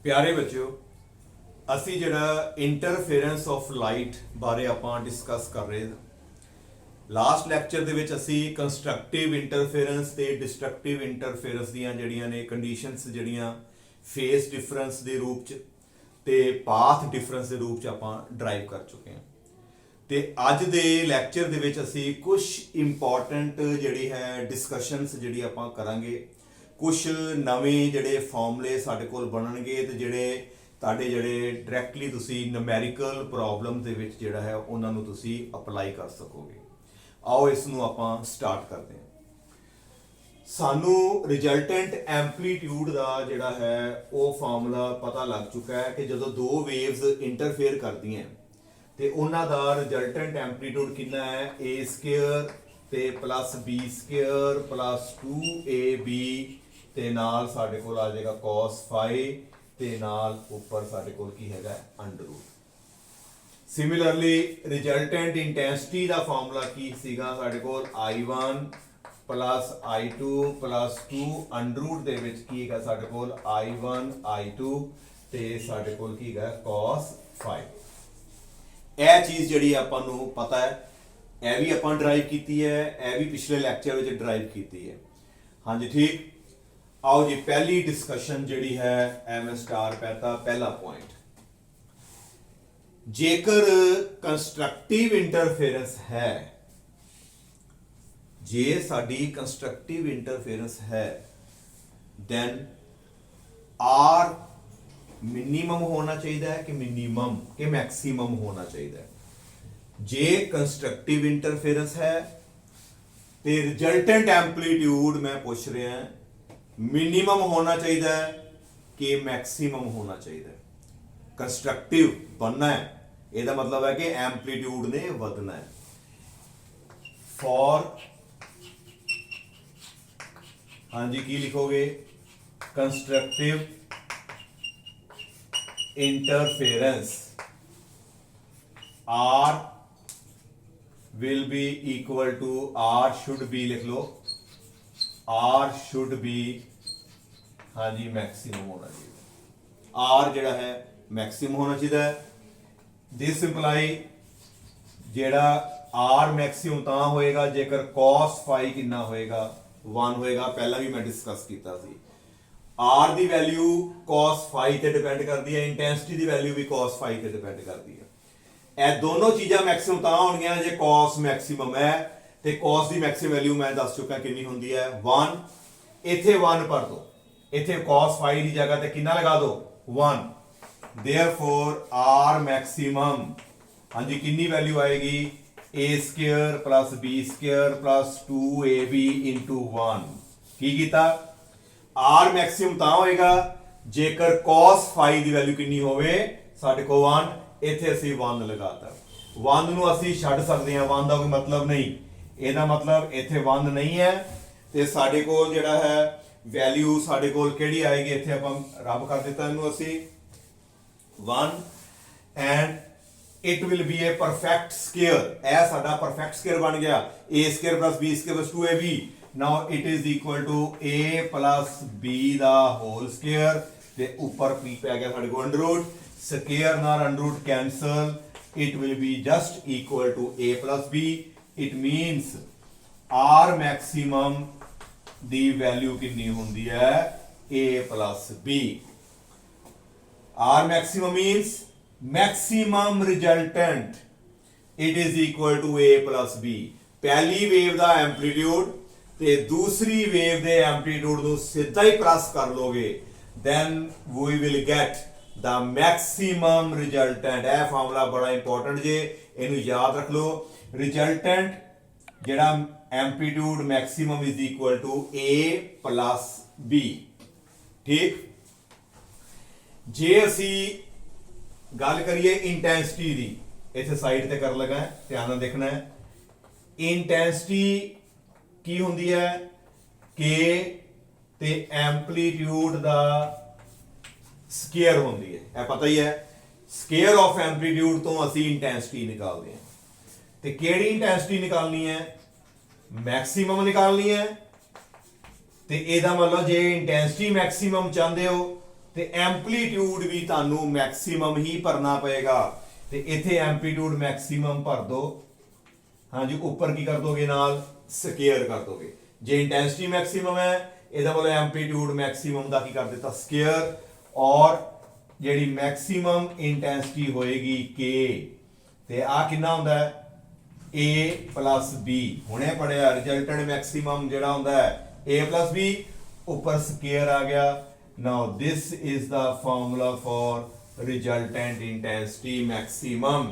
प्यारे बच्चों, ਅਸੀਂ ਜਿਹੜਾ ਇੰਟਰਫੇਰੈਂਸ ਆਫ ਲਾਈਟ ਬਾਰੇ ਆਪਾਂ ਡਿਸਕਸ ਕਰ ਰਹੇ ਹਾਂ। ਲਾਸਟ ਲੈਕਚਰ ਦੇ ਵਿੱਚ ਅਸੀਂ ਕੰਸਟਰਕਟਿਵ ਇੰਟਰਫੇਰੈਂਸ ਤੇ ਡਿਸਟਰਕਟਿਵ ਇੰਟਰਫੇਰੈਂਸ ਦੀਆਂ ਜਿਹੜੀਆਂ ਨੇ ਕੰਡੀਸ਼ਨਸ ਜਿਹੜੀਆਂ ਫੇਸ ਡਿਫਰੈਂਸ ਦੇ ਰੂਪ 'ਚ ਤੇ ਪਾਥ ਡਿਫਰੈਂਸ ਦੇ ਰੂਪ 'ਚ ਆਪਾਂ ਡਰਾਈਵ ਕਰ ਚੁੱਕੇ ਹਾਂ। ਤੇ ਅੱਜ ਦੇ ਲੈਕਚਰ ਦੇ ਵਿੱਚ ਅਸੀਂ ਕੁਝ ਇੰਪੋਰਟੈਂਟ ਜਿਹੜੀ ਹੈ ਡਿਸਕਸ਼ਨਸ ਜਿਹੜੀ ਆਪਾਂ ਕਰਾਂਗੇ। ਕੁਝ ਨਵੇਂ ਜਿਹੜੇ ਫਾਰਮੂਲੇ ਸਾਡੇ ਕੋਲ ਬਣਨਗੇ ਤੇ ਜਿਹੜੇ ਤੁਹਾਡੇ ਜਿਹੜੇ ਡਾਇਰੈਕਟਲੀ ਤੁਸੀਂ ਨੂਮੈਰੀਕਲ ਪ੍ਰੋਬਲਮ ਦੇ ਵਿੱਚ ਜਿਹੜਾ ਹੈ ਉਹਨਾਂ ਨੂੰ ਤੁਸੀਂ ਅਪਲਾਈ ਕਰ ਸਕੋਗੇ। ਆਓ ਇਸ ਨੂੰ ਆਪਾਂ ਸਟਾਰਟ ਕਰਦੇ ਹਾਂ। ਸਾਨੂੰ ਰਿਜ਼ਲਟੈਂਟ ਐਂਪਲੀਟਿਊਡ ਦਾ ਜਿਹੜਾ ਹੈ ਉਹ ਫਾਰਮੂਲਾ ਪਤਾ ਲੱਗ ਚੁੱਕਾ ਹੈ ਕਿ ਜਦੋਂ ਦੋ ਵੇਵਸ ਇੰਟਰਫੇਅਰ ਕਰਦੀਆਂ ਤੇ ਉਹਨਾਂ ਦਾ ਰਿਜ਼ਲਟੈਂਟ ਐਂਪਲੀਟਿਊਡ ਕਿੰਨਾ ਹੈ, a² ਤੇ +b² +2ab ਤੇ ਨਾਲ ਸਾਡੇ ਕੋਲ ਆ ਜਾਏਗਾ cos φ ਤੇ ਨਾਲ ਉੱਪਰ ਸਾਡੇ ਕੋਲ ਕੀ ਹੈਗਾ √। ਸਿਮਿਲਰਲੀ ਰਿਜ਼ਲਟੈਂਟ ਇੰਟੈਂਸਿਟੀ ਦਾ ਫਾਰਮੂਲਾ ਕੀ ਸੀਗਾ ਸਾਡੇ ਕੋਲ I1 I2 2 ਦੇ ਵਿੱਚ ਕੀ ਹੈਗਾ ਸਾਡੇ ਕੋਲ I1 I2 ਤੇ ਸਾਡੇ ਕੋਲ ਕੀ ਹੈਗਾ cos φ। ਇਹ ਚੀਜ਼ ਜਿਹੜੀ ਆਪਾਂ ਨੂੰ ਪਤਾ ਹੈ, ਇਹ ਵੀ ਆਪਾਂ ਡਰਾਈਵ ਕੀਤੀ ਹੈ, ਇਹ ਵੀ ਪਿਛਲੇ ਲੈਕਚਰ ਵਿੱਚ ਡਰਾਈਵ ਕੀਤੀ ਹੈ। ਹਾਂਜੀ ਠੀਕ। आओ जी पहली डिस्कशन जिहड़ी है एम स्टार पहता पहला पॉइंट, जेकर कंस्ट्रक्टिव इंटरफेरेंस है, जे साडी कंस्ट्रक्टिव इंटरफेरेंस है देन आर मिनिमम होना चाहिए कि मिनिमम के मैक्सिमम होना चाहिए। जे कंस्ट्रक्टिव इंटरफेरेंस है तो रिजल्टेंट एंप्लीट्यूड मैं पूछ रहा मिनिमम होना चाहिए कि मैक्सिमम होना चाहिए। कंस्ट्रक्टिव बनना है, ਇਹਦਾ मतलब है कि एंप्लीट्यूड ने ਵਧਣਾ है। फॉर हाँ जी की लिखोगे, constructive interference R will be equal to R should be लिख लो, R should be हाँ जी मैक्सिमम होना चाहिए। R ਜਿਹੜਾ है मैक्सिमम होना चाहिए। दिस इंप्लाई ਜਿਹੜਾ R मैक्सिमम ਤਾਂ ਹੋਏਗਾ ਜੇਕਰ cos φ ਕਿੰਨਾ ਹੋਏਗਾ 1 ਹੋਏਗਾ। ਪਹਿਲਾਂ ਵੀ ਮੈਂ ਡਿਸਕਸ ਕੀਤਾ ਸੀ R ਦੀ ਵੈਲਿਊ cos φ ਤੇ ਡਿਪੈਂਡ ਕਰਦੀ ਹੈ, ਇੰਟੈਂਸਿਟੀ ਦੀ ਵੈਲਿਊ ਵੀ cos φ ਤੇ ਡਿਪੈਂਡ ਕਰਦੀ ਹੈ। ਇਹ ਦੋਨੋਂ ਚੀਜ਼ਾਂ ਮੈਕਸਿਮਮ ਤਾਂ ਹੋਣਗੀਆਂ ਜੇ cos ਮੈਕਸਿਮਮ ਹੈ ਤੇ cos ਦੀ ਮੈਕਸਿਮਮ ਵੈਲਿਊ ਮੈਂ ਦੱਸ ਚੁੱਕਾ ਕਿੰਨੀ ਹੁੰਦੀ ਹੈ 1। ਇੱਥੇ 1 ਭਰ ਦੋ, ਇੱਥੇ cos φ ਦੀ ਜਗ੍ਹਾ ਤੇ ਕਿੰਨਾ ਲਗਾ ਦੋ 1। देयरफॉर R मैक्सिमम हाँ जी कितनी वैल्यू आएगी a² +b² +2ab × 1। की कीता R मैक्सिमम ਤਾਂ ਹੋਏਗਾ ਜੇਕਰ cos φ ਦੀ ਵੈਲਿਊ ਕਿੰਨੀ ਹੋਵੇ ਸਾਡੇ ਕੋਲ 1। ਇੱਥੇ ਅਸੀਂ 1 ਲਗਾਤਾ। 1 ਨੂੰ ਅਸੀਂ ਛੱਡ ਸਕਦੇ ਹਾਂ, 1 ਦਾ ਕੋਈ ਮਤਲਬ ਨਹੀਂ। ਇਹਦਾ ਮਤਲਬ ਇੱਥੇ 1 ਨਹੀਂ ਹੈ ਤੇ ਸਾਡੇ ਕੋਲ ਜਿਹੜਾ ਹੈ ਵੈਲਿਊ ਸਾਡੇ ਕੋਲ ਕਿਹੜੀ ਆਏਗੀ, ਇੱਥੇ ਆਪਾਂ ਰੱਬ ਕਰ ਦਿੱਤਾ ਇਹਨੂੰ ਅਸੀਂ 1 and it will be a perfect square। ਇਹ ਸਾਡਾ perfect square ਬਣ ਗਿਆ a² +b² +2ab। now it is equal to a + b the whole square ਤੇ ਉੱਪਰ p ਪੈ ਗਿਆ ਸਾਡੇ ਕੋਲ √। square ਨਾਲ √ cancel, it will be just equal to a + b। it means R maximum the value ਕਿੰਨੀ ਹੁੰਦੀ ਹੈ a + b। R maximum means maximum resultant, it is equal to a + b। ਪਹਿਲੀ ਵੇਵ ਦਾ amplitude ਤੇ ਦੂਸਰੀ wave ਦੇ amplitude ਨੂੰ ਸਿੱਧਾ ਹੀ press ਕਰ ਲੋਗੇ then we will get the maximum resultant। ਇਹ ਫਾਰਮੂਲਾ ਬੜਾ ਇੰਪੋਰਟੈਂਟ ਜੇ, ਇਹਨੂੰ ਯਾਦ ਰੱਖ ਲਓ। ਰਿਜ਼ਲਟੈਂਟ ਜਿਹੜਾ amplitude maximum is equal to a + b। ਠੀਕ। ਜੇ ਅਸੀਂ ਗੱਲ ਕਰੀਏ ਇੰਟੈਂਸਿਟੀ ਦੀ, ਇੱਥੇ ਸਾਈਡ ਤੇ ਕਰ ਲਗਾ, ਧਿਆਨ ਨਾਲ ਦੇਖਣਾ ਹੈ। ਇੰਟੈਂਸਿਟੀ ਕੀ ਹੁੰਦੀ ਹੈ K ਤੇ ਐਂਪਲੀਟਿਊਡ ਦਾ ਸਕੁਅਰ ਹੁੰਦੀ ਹੈ, ਇਹ ਪਤਾ ਹੀ ਹੈ। ਸਕੁਅਰ ਆਫ ਐਂਪਲੀਟਿਊਡ ਤੋਂ ਅਸੀਂ ਇੰਟੈਂਸਿਟੀ ਨਿਕਾਲਦੇ ਹਾਂ ਤੇ ਕਿਹੜੀ ਇੰਟੈਂਸਿਟੀ ਨਿਕਾਲਣੀ ਹੈ, ਮੈਕਸਿਮਮ ਨਿਕਾਲਣੀ ਹੈ। ਤੇ ਇਹਦਾ ਮਤਲਬ ਜੇ ਇੰਟੈਂਸਿਟੀ ਮੈਕਸਿਮਮ ਚਾਹੁੰਦੇ ਹੋ ਤੇ ਐਂਪਲੀਟਿਊਡ ਵੀ ਤੁਹਾਨੂੰ ਮੈਕਸਿਮਮ ਹੀ ਭਰਨਾ ਪਏਗਾ ਤੇ ਇੱਥੇ ਐਂਪਲੀਟਿਊਡ ਮੈਕਸਿਮਮ ਭਰ ਦੋ। ਹਾਂਜੀ ਉੱਪਰ ਕੀ ਕਰ ਦੋਗੇ ਨਾਲ ਸਕੇਅਰ ਕਰ ਦੋਗੇ। ਜੇ ਇੰਟੈਂਸਿਟੀ ਮੈਕਸਿਮਮ ਹੈ ਇਹਦਾ ਮਤਲਬ ਐਂਪਲੀਟਿਊਡ ਮੈਕਸਿਮਮ ਦਾ ਕੀ ਕਰ ਦਿੱਤਾ ਸਕੇਅਰ, ਔਰ ਜਿਹੜੀ ਮੈਕਸਿਮਮ ਇੰਟੈਂਸਿਟੀ ਹੋਏਗੀ K ਤੇ ਆ ਕਿੰਨਾ ਹੁੰਦਾ ਹੈ A plus B। ਹੁਣੇ ਪੜਿਆ ਰਿਜ਼ਲਟੈਂਟ ਮੈਕਸਿਮਮ ਜਿਹੜਾ ਹੁੰਦਾ ਹੈ A plus B, ਉੱਪਰ ਸਕੇਅਰ ਆ ਗਿਆ। Now this is the formula for resultant intensity maximum.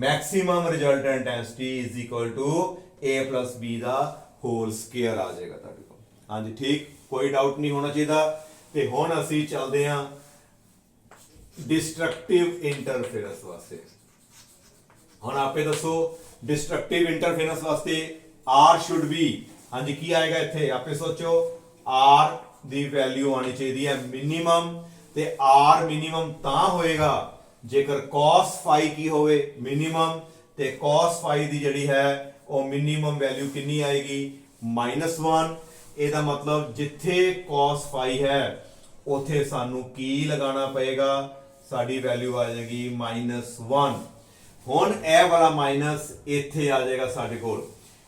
Maximum resultant intensity is equal to A plus B the whole square ਆ ਜਾਏਗਾ ਤੁਹਾਡੇ ਕੋਲ। ਹਾਂਜੀ ਠੀਕ, ਕੋਈ ਡਾਊਟ ਨਹੀਂ ਹੋਣਾ ਚਾਹੀਦਾ। ਤੇ ਹੁਣ ਅਸੀਂ ਚੱਲਦੇ ਹਾਂ ਡਿਸਟਰਕਟਿਵ ਇੰਟਰਫੇਰੈਂਸ ਵਾਸਤੇ। ਹੁਣ ਆਪੇ ਦੱਸੋ ਡਿਸਟਰਕਟਿਵ ਇੰਟਰਫੇਰੈਂਸ ਵਾਸਤੇ R should be, ਹਾਂਜੀ ਕੀ ਆਏਗਾ ਇੱਥੇ ਆਪੇ ਸੋਚੋ। R ਦੀ ਵੈਲਿਊ ਆਣੀ ਚਾਹੀਦੀ ਹੈ ਮਿਨੀਮਮ, ਤੇ R ਮਿਨੀਮਮ ਤਾਂ ਹੋਏਗਾ ਜੇਕਰ cos phi ਕੀ ਹੋਵੇ ਮਿਨੀਮਮ, ਤੇ cos phi ਦੀ ਜਿਹੜੀ ਹੈ ਉਹ ਮਿਨੀਮਮ ਵੈਲਿਊ ਕਿੰਨੀ ਆਏਗੀ -1। ਇਹਦਾ ਮਤਲਬ ਜਿੱਥੇ cos phi ਹੈ ਉਥੇ ਸਾਨੂੰ ਕੀ ਲਗਾਉਣਾ ਪਏਗਾ, ਸਾਡੀ ਵੈਲਿਊ ਆ ਜਾਏਗੀ -1। ਹੁਣ ਇਹ ਵਾਲਾ ਮਾਈਨਸ ਇੱਥੇ ਆ ਜਾਏਗਾ ਸਾਡੇ ਕੋਲ,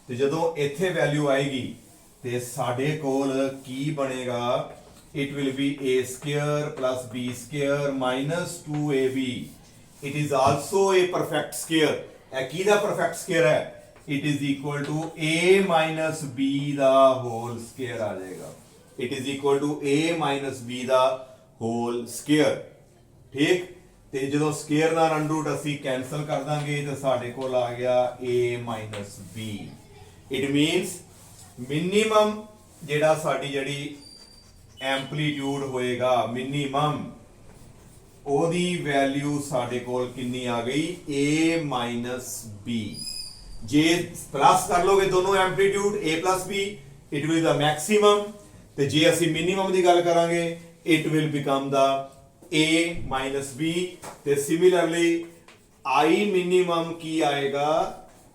ਤੇ ਜਦੋਂ ਇੱਥੇ ਵੈਲਿਊ ਆਏਗੀ ਤੇ ਸਾਡੇ ਕੋਲ ਕੀ ਬਣੇਗਾ, it will be a square plus b square minus 2ab। it is also a perfect square। ਇਹ ਕਿਹਦਾ perfect square ਹੈ, it is equal to a minus b the whole square ਆ ਜਾਏਗਾ। it is equal to a minus b the whole square। ਠੀਕ, ਤੇ ਜਦੋਂ square ਦਾ under route ਅਸੀਂ cancel ਕਰ ਦਾਂਗੇ ਤੇ ਸਾਡੇ ਕੋਲ ਆ ਗਿਆ a minus b। it means minimum ਜਿਹੜਾ ਸਾਡੀ ਜਿਹੜੀ ਐਂਪਲੀਟਿਊਡ ਹੋਏਗਾ ਮਿਨੀਮਮ, ਉਹਦੀ ਵੈਲਿਊ ਸਾਡੇ ਕੋਲ ਕਿੰਨੀ ਆ ਗਈ a minus b। ਜੇ ਪਲੱਸ ਕਰ ਲੋਗੇ ਦੋਨੋਂ amplitude a plus b, it will be the maximum। ਤੇ ਜੇ ਅਸੀਂ ਮਿਨੀਮਮ ਦੀ ਗੱਲ ਕਰਾਂਗੇ it will become the a minus b। ਤੇ ਸਿਮਿਲਰਲੀ I minimum ਕੀ ਆਏਗਾ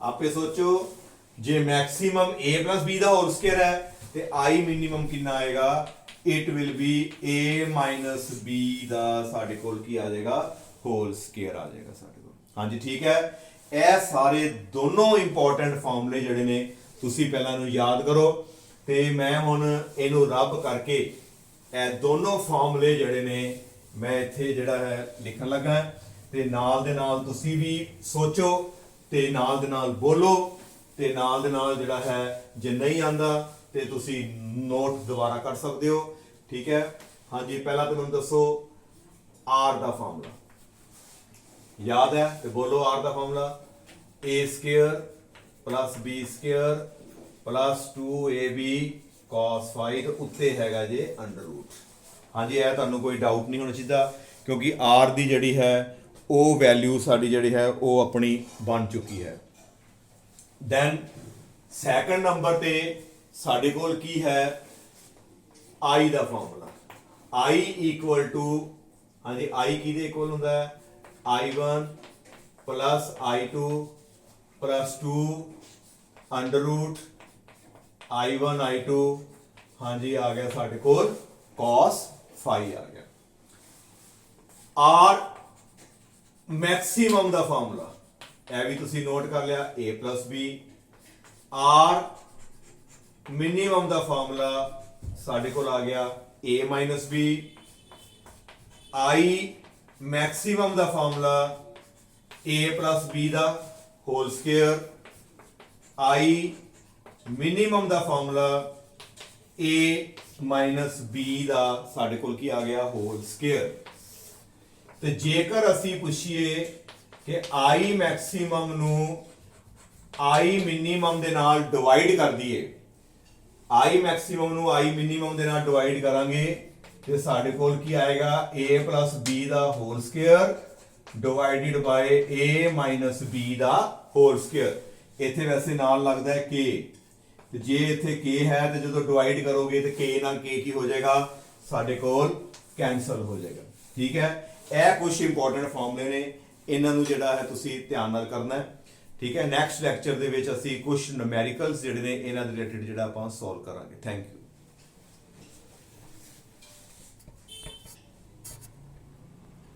ਆਪੇ ਸੋਚੋ। ਜੇ ਮੈਕਸਿਮਮ a plus b ਦਾ ਹੋਲ ਸਕੁਅਰ ਹੈ ਤੇ I minimum ਕਿੰਨਾ ਆਏਗਾ, it will be a minus b ਦਾ ਸਾਡੇ ਕੋਲ ਕੀ ਆ ਜਾਏਗਾ ਹੋਲ ਸਕੁਅਰ ਆ ਜਾਏਗਾ ਸਾਡੇ ਕੋਲ। ਹਾਂਜੀ ਠੀਕ ਹੈ, ਇਹ ਸਾਰੇ ਦੋਨੋਂ ਇੰਪੋਰਟੈਂਟ ਫਾਰਮੂਲੇ ਜਿਹੜੇ ਨੇ ਤੁਸੀਂ ਪਹਿਲਾਂ ਨੂੰ ਯਾਦ ਕਰੋ, ਤੇ ਮੈਂ ਹੁਣ ਇਹਨੂੰ ਰੱਬ ਕਰਕੇ ਇਹ ਦੋਨੋਂ ਫਾਰਮੂਲੇ ਜਿਹੜੇ ਨੇ ਮੈਂ ਇੱਥੇ ਜਿਹੜਾ ਹੈ ਲਿਖਣ ਲੱਗਾ, ਤੇ ਨਾਲ ਦੇ ਨਾਲ ਤੁਸੀਂ ਵੀ ਸੋਚੋ ਤੇ ਨਾਲ ਦੇ ਨਾਲ ਬੋਲੋ, ਤੇ ਨਾਲ ਦੇ ਨਾਲ ਜਿਹੜਾ ਹੈ ਜੇ ਨਹੀਂ ਆਂਦਾ ਤੇ ਤੁਸੀਂ ਨੋਟ ਦੁਬਾਰਾ ਕਰ ਸਕਦੇ ਹੋ। ਠੀਕ ਹੈ, ਹਾਂਜੀ ਪਹਿਲਾਂ ਤਾਂ ਮੈਨੂੰ ਦੱਸੋ R ਦਾ ਫਾਰਮੂਲਾ ਯਾਦ ਹੈ ਤੇ ਬੋਲੋ। R the formula a square plus b square plus 2ab cos phi ਤੇ ਉੱਤੇ ਹੈਗਾ ਜੇ ਅੰਡਰ ਰੂਟ। ਹਾਂਜੀ ਇਹ ਤੁਹਾਨੂੰ ਕੋਈ ਡਾਊਟ ਨਹੀਂ ਹੋਣਾ ਚਾਹੀਦਾ, ਕਿਉਂਕਿ R ਦੀ ਜਿਹੜੀ ਹੈ ਉਹ ਵੈਲਿਊ ਸਾਡੀ ਜਿਹੜੀ ਹੈ ਉਹ ਆਪਣੀ ਬਣ ਚੁੱਕੀ ਹੈ। ਦੈਨ ਸੈਕੰਡ ਨੰਬਰ ਤੇ ਸਾਡੇ ਕੋਲ ਕੀ ਹੈ I ਦਾ ਫਾਰਮੂਲਾ। I ਇਕੁਅਲ ਟੂ, ਹਾਂਜੀ I ਕਿਹਦੇ ਇਕੁਅਲ ਹੁੰਦਾ ਹੈ I1 plus I2 plus 2 under route I1 I2, ਹਾਂਜੀ ਆ ਗਿਆ ਸਾਡੇ ਕੋਲ cos phi ਆ ਗਿਆ। R ਮੈਕਸਿਮਮ ਦਾ ਫਾਰਮੂਲਾ ਇਹ ਵੀ ਤੁਸੀਂ ਨੋਟ ਕਰ ਲਿਆ a plus b। R minimum the formula ਸਾਡੇ ਕੋਲ ਆ ਗਿਆ a minus b। I maximum the formula a plus b ਦਾ whole square. I minimum the formula a minus b ਦਾ ਸਾਡੇ ਕੋਲ ਕੀ ਆ ਗਿਆ ਹੋਲ ਸਕੁਅਰ। ਤੇ ਜੇਕਰ ਅਸੀਂ ਪੁੱਛੀਏ ਕਿ I ਮੈਕਸਿਮਮ ਨੂੰ I ਮਿਨੀਮਮ ਦੇ ਨਾਲ ਡਿਵਾਈਡ ਕਰ ਦਈਏ, I ਮੈਕਸਿਮਮ ਨੂੰ I ਮਿਨੀਮਮ ਦੇ ਨਾਲ ਡਿਵਾਈਡ ਕਰਾਂਗੇ ਤੇ ਸਾਡੇ ਕੋਲ ਕੀ ਆਏਗਾ a plus b ਦਾ whole square divided by a minus b ਦਾ ਹੋਲ ਸਕੁਅਰ। ਇੱਥੇ ਵੈਸੇ ਨਾਲ ਲੱਗਦਾ ਹੈ k, ਤੇ ਜੇ ਇੱਥੇ k ਹੈ ਤੇ ਜਦੋਂ ਡਿਵਾਈਡ ਕਰੋਗੇ ਤੇ k ਨਾਲ k ਕੀ ਹੋ ਜਾਏਗਾ ਸਾਡੇ ਕੋਲ ਕੈਂਸਲ ਹੋ ਜਾਏਗਾ। ਠੀਕ ਹੈ, ਇਹ ਕੁਝ ਇੰਪੋਰਟੈਂਟ ਫਾਰਮੂਲੇ ਨੇ, ਇਹਨਾਂ ਨੂੰ ਜਿਹੜਾ ਹੈ ਤੁਸੀਂ ਧਿਆਨ ਨਾਲ ਕਰਨਾ ਹੈ। ਠੀਕ ਹੈ, ਨੈਕਸਟ ਲੈਕਚਰ ਦੇ ਵਿੱਚ ਅਸੀਂ ਕੁਝ ਨੂਮੈਰੀਕਲਸ ਜਿਹੜੇ ਨੇ ਇਹਨਾਂ ਦੇ ਰਿਲੇਟਡ ਜਿਹੜਾ ਆਪਾਂ ਸੋਲਵ ਕਰਾਂਗੇ। Thank you.